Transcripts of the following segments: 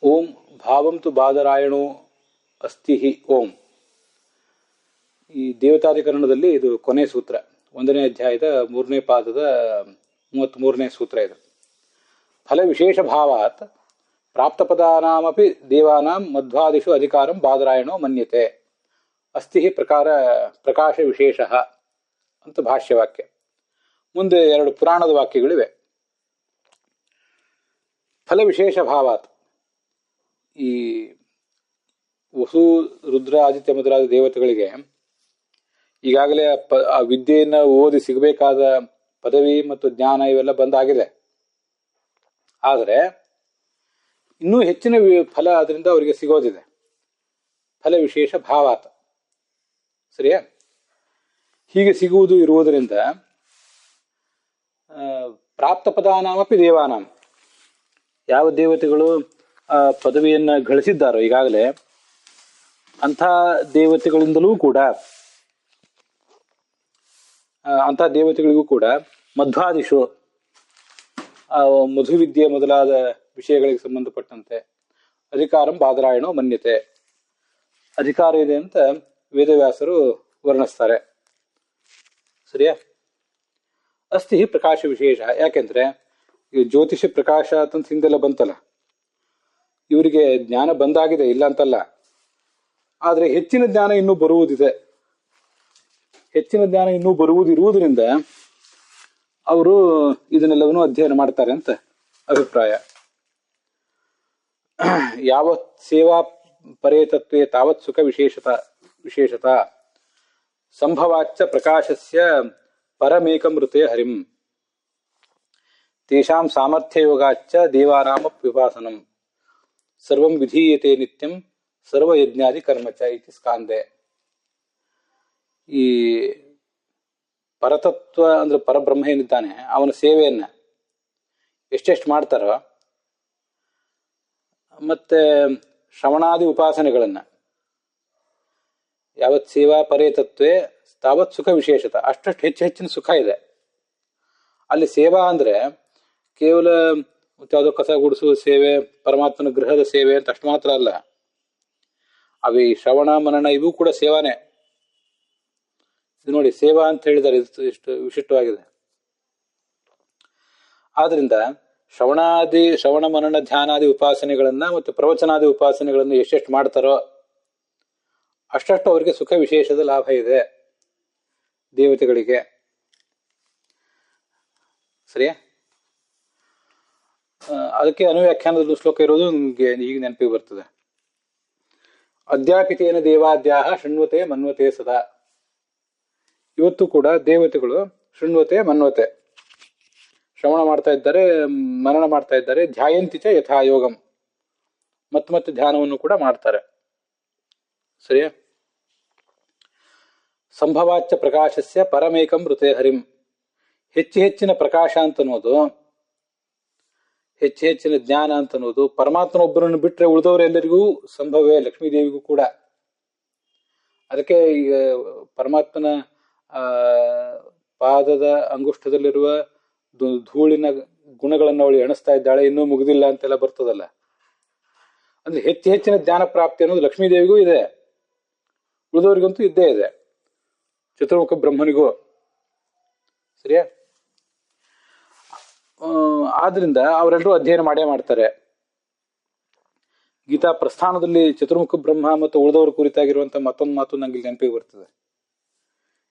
ಓಂ ಭಾವಂ ತು ಬಾದರಾಯಣೋ ಅಸ್ತಿ ಹಿ ಓಂ. ಈ ದೇವತಾಧಿಕರಣದಲ್ಲಿ ಇದು ಕೊನೆ ಸೂತ್ರ, 1ನೇ ಅಧ್ಯಾಯದ 3ನೇ ಪಾದದ 33ನೇ ಸೂತ್ರ ಇದು. ಫಲ ವಿಶೇಷ ಭಾವಾತ್ ಪ್ರಾಪ್ತಪದಾನಾಮಪಿ ದೇವಾನಾಂ ಮಧ್ವಾದಿಷು ಅಧಿಕಾರಂ ಬಾದರಾಯಣೋ ಮನ್ಯತೆ ಅಸ್ತಿ ಪ್ರಕಾಶ ವಿಶೇಷ ಅಂತ ಭಾಷ್ಯವಾಕ್ಯ. ಮುಂದೆ 2 ಪುರಾಣದ ವಾಕ್ಯಗಳಿವೆ. ಫಲ ವಿಶೇಷ ಭಾವಾತ್, ಈ ವಸು ರುದ್ರ ಆದಿತ್ಯ ಮೊದಲಾದ ದೇವತೆಗಳಿಗೆ ಈಗಾಗಲೇ ಆ ವಿದ್ಯೆಯನ್ನು ಓದಿ ಸಿಗಬೇಕಾದ ಪದವಿ ಮತ್ತು ಜ್ಞಾನ ಇವೆಲ್ಲ ಬಂದಾಗಿದೆ. ಆದರೆ ಇನ್ನೂ ಹೆಚ್ಚಿನ ಫಲ ಅದರಿಂದ ಅವರಿಗೆ ಸಿಗೋದಿದೆ. ಫಲ ವಿಶೇಷ ಭಾವಾತ್, ಸರಿಯಾ? ಹೀಗೆ ಸಿಗುವುದು ಇರುವುದರಿಂದ ಪ್ರಾಪ್ತ ಪದಾನಾಮಪಿ ದೇವಾನಾಂ, ಯಾವ ದೇವತೆಗಳು ಪದವಿಯನ್ನು ಗಳಿಸಿದ್ದಾರೋ ಈಗಾಗಲೇ ಅಂಥ ದೇವತೆಗಳಿಂದಲೂ ಕೂಡ ಅಂಥ ದೇವತೆಗಳಿಗೂ ಕೂಡ ಮಧ್ವಾದಿಶು, ಮಧುವಿದ್ಯೆ ಮೊದಲಾದ ವಿಷಯಗಳಿಗೆ ಸಂಬಂಧಪಟ್ಟಂತೆ ಅಧಿಕಾರಂ ಬಾದರಾಯಣೋ ಮನ್ಯತೆ, ಅಧಿಕಾರ ಇದೆ ಅಂತ ವೇದವ್ಯಾಸರು ವರ್ಣಿಸ್ತಾರೆ. ಸರಿಯಾ? ಅಸ್ತಿ ಪ್ರಕಾಶ ವಿಶೇಷ. ಯಾಕೆಂದ್ರೆ ಈ ಜ್ಯೋತಿಷ ಪ್ರಕಾಶ ಅಂತ ಹಿಂದೆಲ್ಲ ಬಂತಲ್ಲ, ಇವರಿಗೆ ಜ್ಞಾನ ಬಂದಾಗಿದೆ, ಇಲ್ಲ ಅಂತಲ್ಲ. ಆದರೆ ಹೆಚ್ಚಿನ ಜ್ಞಾನ ಇನ್ನೂ ಬರುವುದಿದೆ. ಹೆಚ್ಚಿನ ಜ್ಞಾನ ಇನ್ನೂ ಬರುವುದಿರುವುದರಿಂದ ಅವರು ಇದನ್ನೆಲ್ಲವನ್ನೂ ಅಧ್ಯಯನ ಮಾಡ್ತಾರೆ ಅಂತ ಅಭಿಪ್ರಾಯ. ಯಾವತ್ ಸೇವಾ ಪರೇತತ್ವೇ ತಾವತ್ ಸುಖ ವಿಶೇಷತಾ ಸಂಭವಾಚ್ಚ ಪ್ರಕಾಶಸ್ಯ ಪರಮೇಕಮೃತೆ ಹರಿಂ ತೇಷಾಂ ಸಾಮರ್ಥ್ಯ ಯೋಗಾಚ್ಚ ದೇವಾನಾಮ ವಿಪಾಸನಂ ಸರ್ವಂ ವಿಧೀಯತೆ ನಿತ್ಯಂ ಸರ್ವಯಜ್ಞಾದಿ ಕರ್ಮಚ ಇತಿ ಸ್ಕಾಂದೆ. ಈ ಪರತತ್ವ ಅಂದ್ರೆ ಪರಬ್ರಹ್ಮ ಏನಿದ್ದಾನೆ ಅವನ ಸೇವೆಯನ್ನ ಎಷ್ಟೆಷ್ಟು ಮಾಡ್ತಾರೋ, ಮತ್ತೆ ಶ್ರವಣಾದಿ ಉಪಾಸನೆಗಳನ್ನ ಯಾವತ್ ಸೇವಾ ಪರೇತತ್ವೇ ತಾವತ್ ಸುಖ ವಿಶೇಷತ, ಅಷ್ಟಷ್ಟು ಹೆಚ್ಚಿನ ಸುಖ ಇದೆ ಅಲ್ಲಿ. ಸೇವಾ ಅಂದ್ರೆ ಕೇವಲ ಯಾವುದೋ ಕಸ ಗುಡಿಸುವ ಸೇವೆ, ಪರಮಾತ್ಮನ ಗೃಹದ ಸೇವೆ ಅಂತ ಅಷ್ಟು ಮಾತ್ರ ಅಲ್ಲ. ಅವಿ ಶ್ರವಣ ಮನನ ಇವು ಕೂಡ ಸೇವಾನೇ. ಇದು ನೋಡಿ, ಸೇವಾ ಅಂತ ಹೇಳಿದರೆ ಇಷ್ಟು ವಿಶಿಷ್ಟವಾಗಿದೆ. ಆದ್ರಿಂದ ಶ್ರವಣ ಮನನ ಧ್ಯಾನಾದಿ ಉಪಾಸನೆಗಳನ್ನ ಮತ್ತು ಪ್ರವಚನಾದಿ ಉಪಾಸನೆಗಳನ್ನು ಎಷ್ಟೆಷ್ಟು ಮಾಡ್ತಾರೋ ಅಷ್ಟಷ್ಟು ಅವರಿಗೆ ಸುಖ ವಿಶೇಷದ ಲಾಭ ಇದೆ ದೇವತೆಗಳಿಗೆ. ಸರಿಯಾ? ಅದಕ್ಕೆ ಅನುವ್ಯಾಖ್ಯಾನದ ಶ್ಲೋಕ ಇರೋದು ನಿಮಗೆ ಈಗ ನೆನಪಿಗೆ ಬರ್ತದೆ. ಅಧ್ಯಾಪಿತೇನ ದೇವಾದ್ಯಾಹ ಶೃಣ್ವತೆ ಮನ್ವತೆ ಸದಾ. ಇವತ್ತು ಕೂಡ ದೇವತೆಗಳು ಶೃಣ್ವತೆ ಮನ್ವತೆ, ಶ್ರವಣ ಮಾಡ್ತಾ ಇದ್ದಾರೆ, ಮನನ ಮಾಡ್ತಾ ಇದ್ದಾರೆ. ಧ್ಯಾಯಂತಿಚ ಯಥಾಯೋಗಂ, ಮತ್ತೆ ಧ್ಯಾನವನ್ನು ಕೂಡ ಮಾಡ್ತಾರೆ. ಸರಿಯಾ? ಸಂಭವಾಚ್ಚ ಪ್ರಕಾಶಸ್ಯ ಪರಮೇಕಂ ಋತೆ ಹರಿಂ. ಹೆಚ್ಚಿನ ಪ್ರಕಾಶ ಅಂತನ್ನೋದು, ಹೆಚ್ಚಿನ ಜ್ಞಾನ ಅಂತನ್ನೋದು ಪರಮಾತ್ಮನೊಬ್ಬರನ್ನು ಬಿಟ್ಟರೆ ಉಳಿದವರೆಲ್ಲರಿಗೂ ಸಂಭವವೇ, ಲಕ್ಷ್ಮೀದೇವಿಗೂ ಕೂಡ. ಅದಕ್ಕೆ ಈಗ ಪರಮಾತ್ಮನ ಪಾದದ ಅಂಗುಷ್ಟದಲ್ಲಿರುವ ಧೂಳಿನ ಗುಣಗಳನ್ನು ಅವಳು ಎಣಿಸ್ತಾ ಇದ್ದಾಳೆ, ಇನ್ನೂ ಮುಗಿದಿಲ್ಲ ಅಂತೆಲ್ಲ ಬರ್ತದಲ್ಲ. ಅಂದ್ರೆ ಹೆಚ್ಚಿನ ಜ್ಞಾನ ಪ್ರಾಪ್ತಿ ಅನ್ನೋದು ಲಕ್ಷ್ಮೀದೇವಿಗೂ ಇದೆ, ಉಳಿದವರಿಗಂತೂ ಇದ್ದೇ ಇದೆ, ಚತುರ್ಮುಖ ಬ್ರಹ್ಮನಿಗೂ. ಸರಿಯಾ? ಆದ್ರಿಂದ ಅವರೆಲ್ಲರೂ ಅಧ್ಯಯನ ಮಾಡೇ ಮಾಡ್ತಾರೆ. ಗೀತಾ ಪ್ರಸ್ಥಾನದಲ್ಲಿ ಚತುರ್ಮುಖ ಬ್ರಹ್ಮ ಮತ್ತು ಉಳಿದವರು ಕುರಿತಾಗಿರುವಂತ ಮತ್ತೊಂದು ಮಾತು ನಂಗೆ ನೆನಪಿಗೆ ಬರ್ತದೆ.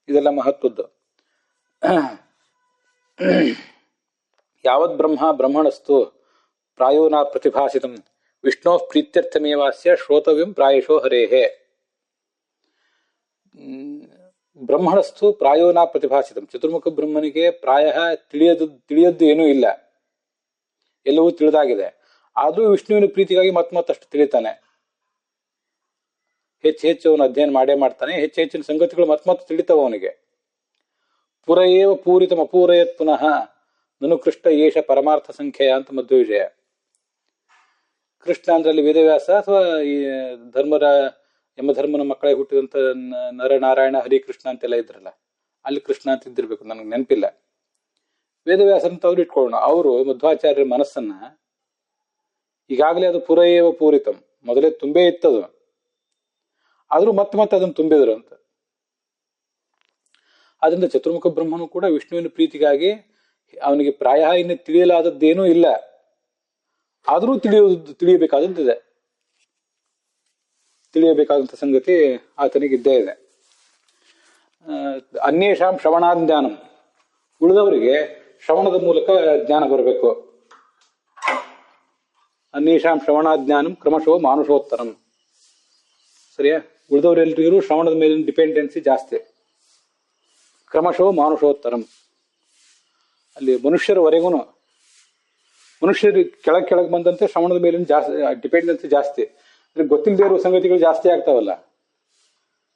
ಇದೆಲ್ಲ ಮಹತ್ವದ್ದು. ಯಾವತ್ ಬ್ರಹ್ಮಣಸ್ತು ಪ್ರಾಯೋ ನ ಪ್ರತಿಭಾಸಿತಂ ವಿಷ್ಣೋ ಪ್ರೀತ್ಯರ್ಥಮೇವಾಸ್ಯ ಶ್ರೋತವ್ಯಂ ಪ್ರಾಯಶೋ ಹರೇಹೇ. ಬ್ರಹ್ಮಣಸ್ತು ಪ್ರಾಯೋ ನ ಪ್ರತಿಭಾಸಿತಂ, ಚತುರ್ಮುಖ ಬ್ರಹ್ಮನಿಗೆ ಪ್ರಾಯ ತಿಳಿಯದ್ದು ಏನೂ ಇಲ್ಲ, ಎಲ್ಲವೂ ತಿಳಿದಾಗಿದೆ. ಆದ್ರೂ ವಿಷ್ಣುವಿನ ಪ್ರೀತಿಗಾಗಿ ಮತ್ತಷ್ಟು ತಿಳಿತಾನೆ. ಹೆಚ್ಚು ಅವನು ಅಧ್ಯಯನ ಮಾಡೇ ಮಾಡ್ತಾನೆ. ಹೆಚ್ಚಿನ ಸಂಗತಿಗಳು ಮತ್ತೆ ತಿಳಿತಾವ ಅವನಿಗೆ. ಪುರಯೇವ ಪೂರಿತಂ ಅಪೂರಯತ್ ಪುನಃ ನನು ಕೃಷ್ಣ ಏಷ ಪರಮಾರ್ಥ ಸಂಖ್ಯೆಯ ಅಂತ ಮಧ್ವವಿಜಯ. ಕೃಷ್ಣ ಅಂದ್ರೆ ಅಲ್ಲಿ ವೇದವ್ಯಾಸ ಅಥವಾ ಈ ಯಮಧರ್ಮನ ಮಕ್ಕಳಾಗಿ ಹುಟ್ಟಿದಂತ ನರನಾರಾಯಣ ಹರಿಕೃಷ್ಣ ಅಂತೆಲ್ಲ ಇದ್ರಲ್ಲ, ಅಲ್ಲಿ ಕೃಷ್ಣ ಅಂತ ಇದ್ದಿರ್ಬೇಕು, ನನಗೆ ನೆನಪಿಲ್ಲ. ವೇದವ್ಯಾಸ ಅಂತ ಅವ್ರು ಇಟ್ಕೊಳ್ಳೋಣ. ಅವರು ಮಧ್ವಾಚಾರ್ಯರ ಮನಸ್ಸನ್ನ ಈಗಾಗಲೇ ಅದು ಪುರಯೇವ ಪೂರಿತಂ, ಮೊದಲೇ ತುಂಬೇ ಇತ್ತದು, ಆದ್ರೂ ಮತ್ತೆ ಅದನ್ನು ತುಂಬಿದ್ರು ಅಂತ. ಆದ್ರಿಂದ ಚತುರ್ಮುಖ ಬ್ರಹ್ಮನು ಕೂಡ ವಿಷ್ಣುವಿನ ಪ್ರೀತಿಗಾಗಿ ಅವನಿಗೆ ಪ್ರಾಯ ಇನ್ನು ತಿಳಿಯಲಾದದ್ದೇನೂ ಇಲ್ಲ, ಆದರೂ ತಿಳಿಯಬೇಕಾದದ್ದಿದೆ, ತಿಳಿಯಬೇಕಾದಂಥ ಸಂಗತಿ ಆತನಿಗಿದ್ದೇ ಇದೆ. ಅನ್ಯೇಷಾಂ ಶ್ರವಣಾಜ್ಞಾನಂ, ಉಳಿದವರಿಗೆ ಶ್ರವಣದ ಮೂಲಕ ಜ್ಞಾನ ಬರಬೇಕು. ಅನ್ಯೇಷಾಂ ಶ್ರವಣಾಜ್ಞಾನಂ ಕ್ರಮಶಃ ಮಾನುಷೋತ್ತರಂ. ಸರಿಯಾ? ಉಳಿದವರೆಲ್ಲರಿಗೂ ಶ್ರವಣದ ಮೇಲಿನ ಡಿಪೆಂಡೆನ್ಸಿ ಜಾಸ್ತಿ. ಕ್ರಮಶಃ ಮಾನುಷೋತ್ತರಂ. ಅಲ್ಲಿ ಮನುಷ್ಯರವರೆಗೂ, ಮನುಷ್ಯರು ಕೆಳಗೆ ಬಂದಂತೆ ಶ್ರವಣದ ಮೇಲಿನ ಜಾಸ್ತಿ ಡಿಪೆಂಡೆನ್ಸಿ ಜಾಸ್ತಿ. ಗೊತ್ತಿಲ್ಲದೆ ಇರುವ ಸಂಗತಿಗಳು ಜಾಸ್ತಿ ಆಗ್ತಾವಲ್ಲ.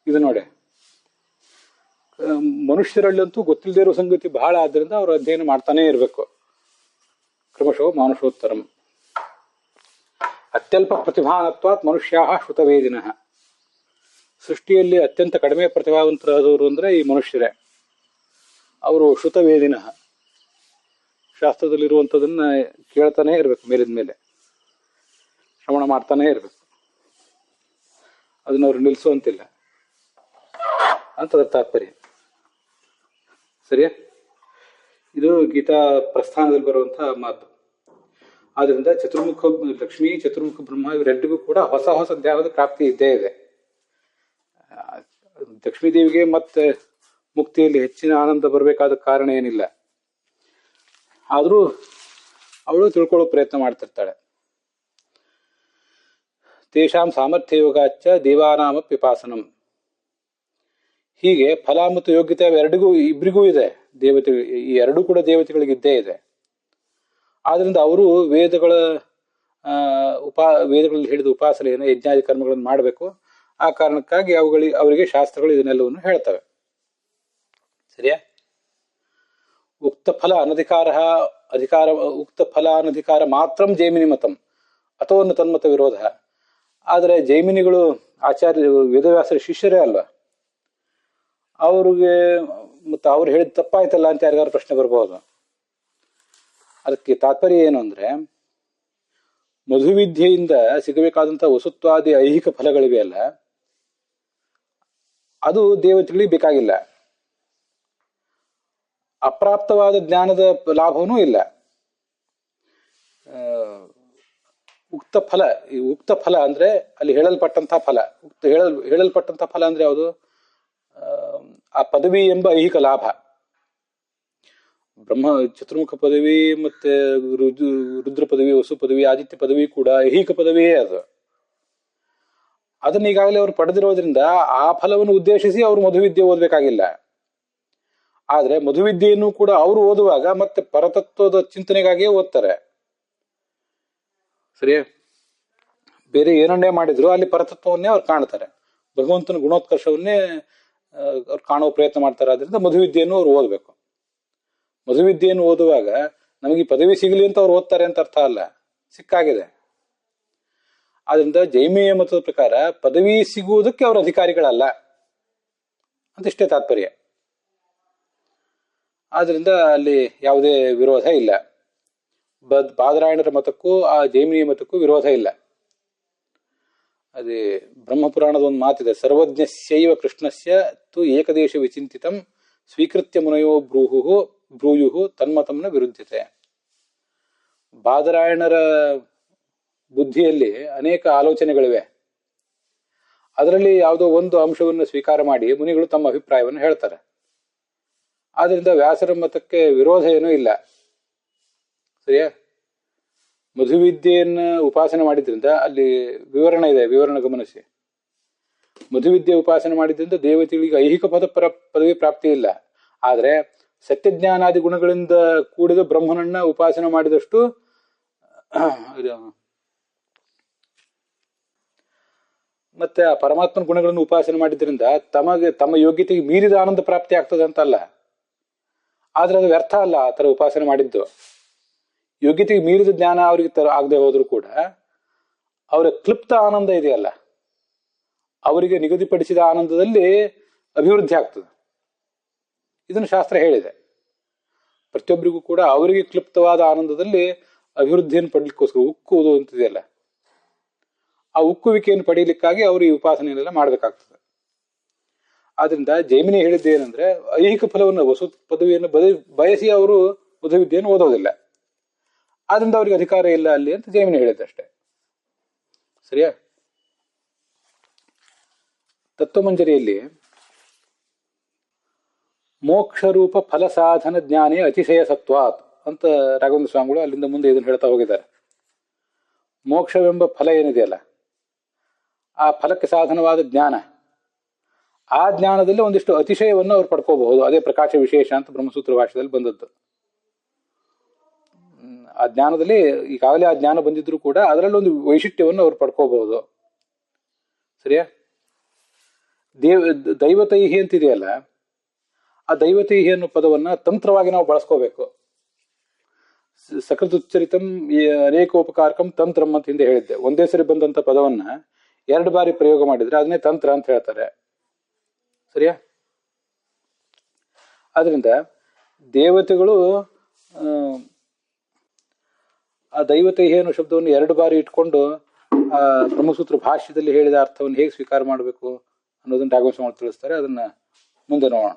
ಇದು ನೋಡಿ, ಮನುಷ್ಯರಲ್ಲಂತೂ ಗೊತ್ತಿಲ್ಲದೆ ಇರುವ ಸಂಗತಿ ಬಹಳ ಆದ್ರಿಂದ ಅವರು ಅಧ್ಯಯನ ಮಾಡ್ತಾನೆ ಇರಬೇಕು. ಕ್ರಮಶಃ ಮಾನುಷೋತ್ತರಂ. ಅತ್ಯಲ್ಪ ಪ್ರತಿಭಾನತ್ವಾತ್ ಮನುಷ್ಯಾ ಶ್ರುತವೇದಿನಃ. ಸೃಷ್ಟಿಯಲ್ಲಿ ಅತ್ಯಂತ ಕಡಿಮೆ ಪ್ರತಿಭಾವಂತರಾದವರು ಅಂದ್ರೆ ಈ ಮನುಷ್ಯರೇ. ಅವರು ಶ್ರುತವೇದಿನಃ, ಶಾಸ್ತ್ರದಲ್ಲಿರುವಂಥದನ್ನ ಕೇಳ್ತಾನೆ ಇರ್ಬೇಕು, ಮೇಲಿದ ಮೇಲೆ ಶ್ರವಣ ಮಾಡ್ತಾನೆ ಇರ್ಬೇಕು, ಅದನ್ನ ಅವ್ರು ನಿಲ್ಲಿಸುವಂತಿಲ್ಲ ಅಂತದ್ರ ತಾತ್ಪರ್ಯ. ಸರಿಯಾ? ಇದು ಗೀತಾ ಪ್ರಸ್ಥಾನದಲ್ಲಿ ಬರುವಂತಹ ಮಾತು. ಆದ್ರಿಂದ ಲಕ್ಷ್ಮೀ ಚತುರ್ಮುಖ ಬ್ರಹ್ಮ ಇವರೆಲ್ಲರಿಗೂ ಕೂಡ ಹೊಸ ಹೊಸ ಜ್ಞಾನದ ಪ್ರಾಪ್ತಿ ಇದ್ದೇ ಇದೆ. ಲಕ್ಷ್ಮೀದೇವಿಗೆ ಮತ್ತೆ ಮುಕ್ತಿಯಲ್ಲಿ ಹೆಚ್ಚಿನ ಆನಂದ ಬರಬೇಕಾದ ಕಾರಣ ಏನಿಲ್ಲ, ಆದ್ರೂ ಅವಳು ತಿಳ್ಕೊಳ್ಳೋ ಪ್ರಯತ್ನ ಮಾಡ್ತಿರ್ತಾಳೆ. ತೇಷಾಂ ಸಾಮರ್ಥ್ಯ ಯೋಗಾಚ್ಚ ದೇವಾನಾಮ ಪಿಪಾಸನಂ. ಹೀಗೆ ಫಲ ಮತ್ತು ಯೋಗ್ಯತೆ ಇಬ್ಬರಿಗೂ ಇದೆ. ಈ ಎರಡೂ ಕೂಡ ದೇವತೆಗಳಿಗಿದ್ದೇ ಇದೆ. ಆದ್ರಿಂದ ಅವರು ವೇದಗಳಲ್ಲಿ ಹೇಳಿದ ಉಪಾಸನೆಯನ್ನು, ಯಜ್ಞಾದಿ ಕರ್ಮಗಳನ್ನು ಮಾಡಬೇಕು. ಆ ಕಾರಣಕ್ಕಾಗಿ ಅವರಿಗೆ ಶಾಸ್ತ್ರಗಳು ಇದನ್ನೆಲ್ಲವನ್ನು ಹೇಳ್ತವೆ. ಸರಿಯಾ? ಉಕ್ತ ಫಲ ಅನಧಿಕಾರ ಮಾತ್ರಂ ಜೈಮಿನಿ ಮತಂ ಅಥೋನ್ನ ತನ್ಮತ ವಿರೋಧ. ಆದರೆ ಜೈಮಿನಿಗಳು ವೇದವ್ಯಾಸರ ಶಿಷ್ಯರೇ ಅಲ್ವಾ, ಅವ್ರಿಗೆ ಮತ್ತೆ ಅವ್ರು ಹೇಳಿದ ತಪ್ಪಾಯ್ತಲ್ಲ ಅಂತ ಯಾರಿಗಾರು ಪ್ರಶ್ನೆ ಬರ್ಬೋದು. ಅದಕ್ಕೆ ತಾತ್ಪರ್ಯ ಏನು ಅಂದ್ರೆ, ಮಧುವಿದ್ಯೆಯಿಂದ ಸಿಗಬೇಕಾದಂತಹ ವಸುತ್ವಾದಿ ಐಹಿಕ ಫಲಗಳಿವೆ ಅಲ್ಲ, ಅದು ದೇವತೆಗಳಿಗೆ ಬೇಕಾಗಿಲ್ಲ. ಅಪ್ರಾಪ್ತವಾದ ಜ್ಞಾನದ ಲಾಭವೂ ಇಲ್ಲ. ಉಕ್ತ ಫಲ ಅಂದ್ರೆ ಅಲ್ಲಿ ಹೇಳಲ್ಪಟ್ಟಂತಹ ಫಲ. ಹೇಳಲ್ಪಟ್ಟಂತಹ ಫಲ ಅಂದ್ರೆ ಯಾವುದು? ಆ ಪದವಿ ಎಂಬ ಐಹಿಕ ಲಾಭ. ಚತುರ್ಮುಖ ಪದವಿ ಮತ್ತೆ ರುದ್ರ ಪದವಿ, ವಸು ಪದವಿ, ಆದಿತ್ಯ ಪದವಿ ಕೂಡ ಐಹಿಕ ಪದವಿಯೇ ಅದು. ಅದನ್ನ ಈಗಾಗಲೇ ಅವರು ಪಡೆದಿರೋದ್ರಿಂದ ಆ ಫಲವನ್ನು ಉದ್ದೇಶಿಸಿ ಅವರು ಮಧುವಿದ್ಯೆ ಓದಬೇಕಾಗಿಲ್ಲ. ಆದ್ರೆ ಮಧುವಿದ್ಯೆಯನ್ನು ಕೂಡ ಅವರು ಓದುವಾಗ ಮತ್ತೆ ಪರತತ್ವದ ಚಿಂತನೆಗಾಗಿಯೇ ಓದ್ತಾರೆ. ಸರಿಯಾ? ಬೇರೆ ಏನನ್ನೇ ಮಾಡಿದ್ರು ಅಲ್ಲಿ ಪರತತ್ವವನ್ನೇ ಅವ್ರು ಕಾಣ್ತಾರೆ, ಭಗವಂತನ ಗುಣೋತ್ಕರ್ಷವನ್ನೇ ಅವ್ರು ಕಾಣುವ ಪ್ರಯತ್ನ ಮಾಡ್ತಾರೆ. ಆದ್ರಿಂದ ಮಧುವಿದ್ಯೆಯನ್ನು ಅವ್ರು ಓದ್ಬೇಕು. ಮಧುವಿದ್ಯೆಯನ್ನು ಓದುವಾಗ ನಮಗೆ ಪದವಿ ಸಿಗಲಿ ಅಂತ ಅವ್ರು ಓದ್ತಾರೆ ಅಂತ ಅರ್ಥ ಅಲ್ಲ, ಸಿಕ್ಕಾಗಿದೆ. ಆದ್ರಿಂದ ಜೈಮಿಯ ಮತದ ಪ್ರಕಾರ ಪದವಿ ಸಿಗುವುದಕ್ಕೆ ಅವರು ಅಧಿಕಾರಿಗಳಲ್ಲ ಅಂತಿಷ್ಟೇ ತಾತ್ಪರ್ಯ. ಆದ್ರಿಂದ ಅಲ್ಲಿ ಯಾವುದೇ ವಿರೋಧ ಇಲ್ಲ. ಬಾದರಾಯಣರ ಮತಕ್ಕೂ ಆ ಜೈಮಿನಿಯ ಮತಕ್ಕೂ ವಿರೋಧ ಇಲ್ಲ. ಅದೇ ಬ್ರಹ್ಮಪುರಾಣದ ಒಂದು ಮಾತಿದೆ, ಸರ್ವಜ್ಞಸ್ಯೈವ ಕೃಷ್ಣಸ್ಯ ತು ಏಕದೇಶ ವಿಚಿಂತಿತಂ ಸ್ವೀಕೃತ್ಯ ಮುನಯೋ ಬ್ರೂಯು ತನ್ಮತಂನ ವಿರುದ್ಧತೆ. ಬಾದರಾಯಣರ ಬುದ್ಧಿಯಲ್ಲಿ ಅನೇಕ ಆಲೋಚನೆಗಳಿವೆ. ಅದರಲ್ಲಿ ಯಾವುದೋ ಒಂದು ಅಂಶವನ್ನು ಸ್ವೀಕಾರ ಮಾಡಿ ಮುನಿಗಳು ತಮ್ಮ ಅಭಿಪ್ರಾಯವನ್ನು ಹೇಳ್ತಾರೆ. ಆದ್ರಿಂದ ವ್ಯಾಸರ ಮತಕ್ಕೆ ವಿರೋಧ ಏನೂ ಇಲ್ಲ. ಸರಿಯಾ? ಮಧುವಿದ್ಯೆಯನ್ನ ಉಪಾಸನೆ ಮಾಡಿದ್ರಿಂದ ಅಲ್ಲಿ ವಿವರಣೆ ಇದೆ, ವಿವರಣೆ ಗಮನಿಸಿ. ಮಧುವಿದ್ಯೆ ಉಪಾಸನೆ ಮಾಡಿದ್ರಿಂದ ದೇವತೆಗಳಿಗೆ ಐಹಿಕ ಪದವಿ ಪ್ರಾಪ್ತಿ ಇಲ್ಲ. ಆದ್ರೆ ಸತ್ಯಜ್ಞಾನಾದಿ ಗುಣಗಳಿಂದ ಕೂಡಿದ ಬ್ರಹ್ಮನನ್ನ ಉಪಾಸನೆ ಮಾಡಿದಷ್ಟು ಮತ್ತೆ ಆ ಪರಮಾತ್ಮನ ಗುಣಗಳನ್ನು ಉಪಾಸನೆ ಮಾಡಿದ್ರಿಂದ ತಮ್ಮ ಯೋಗ್ಯತೆಗೆ ಮೀರಿದ ಆನಂದ ಪ್ರಾಪ್ತಿ ಆಗ್ತದೆ ಅಂತಲ್ಲ. ಆದ್ರೆ ಅದು ವ್ಯರ್ಥ ಅಲ್ಲ ಆ ತರ ಉಪಾಸನೆ ಮಾಡಿದ್ದು. ಯೋಗ್ಯತೆಗೆ ಮೀರಿದ ಜ್ಞಾನ ಅವರಿಗೆ ಆಗದೆ ಹೋದ್ರು ಕೂಡ ಅವರ ಕ್ಲಿಪ್ತ ಆನಂದ ಇದೆಯಲ್ಲ, ಅವರಿಗೆ ನಿಗದಿಪಡಿಸಿದ ಆನಂದದಲ್ಲಿ ಅಭಿವೃದ್ಧಿ ಆಗ್ತದೆ. ಇದನ್ನು ಶಾಸ್ತ್ರ ಹೇಳಿದೆ. ಪ್ರತಿಯೊಬ್ಬರಿಗೂ ಕೂಡ ಅವರಿಗೆ ಕ್ಲಿಪ್ತವಾದ ಆನಂದದಲ್ಲಿ ಅಭಿವೃದ್ಧಿಯನ್ನು ಪಡಲಿಕ್ಕೋಸ್ಕರ ಉಕ್ಕುವುದು ಅಂತಿದೆಯಲ್ಲ, ಆ ಉಕ್ಕುವಿಕೆಯನ್ನು ಪಡೀಲಿಕ್ಕಾಗಿ ಅವರು ಈ ಉಪಾಸನೆಯನ್ನೆಲ್ಲ ಮಾಡಬೇಕಾಗ್ತದೆ. ಆದ್ರಿಂದ ಜೈಮಿನಿ ಹೇಳಿದ್ದೇನೆಂದ್ರೆ, ಐಹಿಕ ಫಲವನ್ನು ವಸು ಪದವಿಯನ್ನು ಬಯಸಿ ಅವರು ಮಧುವಿದ್ಯೆಯನ್ನು ಓದೋದಿಲ್ಲ, ಆದ್ರಿಂದ ಅವರಿಗೆ ಅಧಿಕಾರ ಇಲ್ಲ ಅಲ್ಲಿ ಅಂತ ಜೈಮಿನಿ ಹೇಳಿದ್ದಷ್ಟೇ. ಸರಿಯಾ? ತತ್ವಮಂಜರಿಯಲ್ಲಿ ಮೋಕ್ಷರೂಪ ಫಲ ಸಾಧನ ಜ್ಞಾನೇ ಅತಿಶಯ ಸತ್ವಾತ್ ಅಂತ ರಾಘವೇಂದ್ರ ಸ್ವಾಮಿಗಳು ಅಲ್ಲಿಂದ ಮುಂದೆ ಇದನ್ನು ಹೇಳ್ತಾ ಹೋಗಿದ್ದಾರೆ. ಮೋಕ್ಷವೆಂಬ ಫಲ ಏನಿದೆಯಲ್ಲ, ಆ ಫಲಕ್ಕೆ ಸಾಧನವಾದ ಜ್ಞಾನ, ಆ ಜ್ಞಾನದಲ್ಲಿ ಒಂದಿಷ್ಟು ಅತಿಶಯವನ್ನು ಅವ್ರು ಪಡ್ಕೋಬಹುದು. ಅದೇ ಪ್ರಕಾಶ ವಿಶೇಷ ಅಂತ ಬ್ರಹ್ಮಸೂತ್ರ ಭಾಷೆಯಲ್ಲಿ ಬಂದದ್ದು. ಆ ಜ್ಞಾನದಲ್ಲಿ ಈಗಾಗಲೇ ಆ ಜ್ಞಾನ ಬಂದಿದ್ರು ಕೂಡ ಅದರಲ್ಲಿ ಒಂದು ವೈಶಿಷ್ಟ್ಯವನ್ನು ಅವ್ರು ಪಡ್ಕೋಬಹುದು. ಸರಿಯಾ? ದೈವತೈಹಿ ಅಂತಿದೆಯಲ್ಲ, ಆ ದೈವತೈಹಿ ಅನ್ನೋ ಪದವನ್ನ ತಂತ್ರವಾಗಿ ನಾವು ಬಳಸ್ಕೋಬೇಕು. ಸಕೃತುಚ್ಚರಿತಂ ಅನೇಕೋಪಕಾರಕಂ ತಂತ್ರಂ ಅಂತ ಹಿಂದೆ ಹೇಳಿದ್ದೆ. ಒಂದೇ ಸರಿ ಬಂದಂತ ಪದವನ್ನ 2 ಬಾರಿ ಪ್ರಯೋಗ ಮಾಡಿದ್ರೆ ಅದನ್ನೇ ತಂತ್ರ ಅಂತ ಹೇಳ್ತಾರೆ. ಸರಿಯಾ? ಆದ್ರಿಂದ ದೇವತೆಗಳು ಆ ದೈವತೈಹಿ ಅನ್ನೋ ಶಬ್ದವನ್ನು 2 ಬಾರಿ ಇಟ್ಕೊಂಡು ಆ ಬ್ರಹ್ಮಸೂತ್ರ ಭಾಷ್ಯದಲ್ಲಿ ಹೇಳಿದ ಅರ್ಥವನ್ನು ಹೇಗೆ ಸ್ವೀಕಾರ ಮಾಡಬೇಕು ಅನ್ನೋದನ್ನ ರಾಘವೇಂದ್ರ ಸ್ವಾಮಿ ತಿಳಿಸ್ತಾರೆ. ಅದನ್ನ ಮುಂದೆ ನೋಡೋಣ.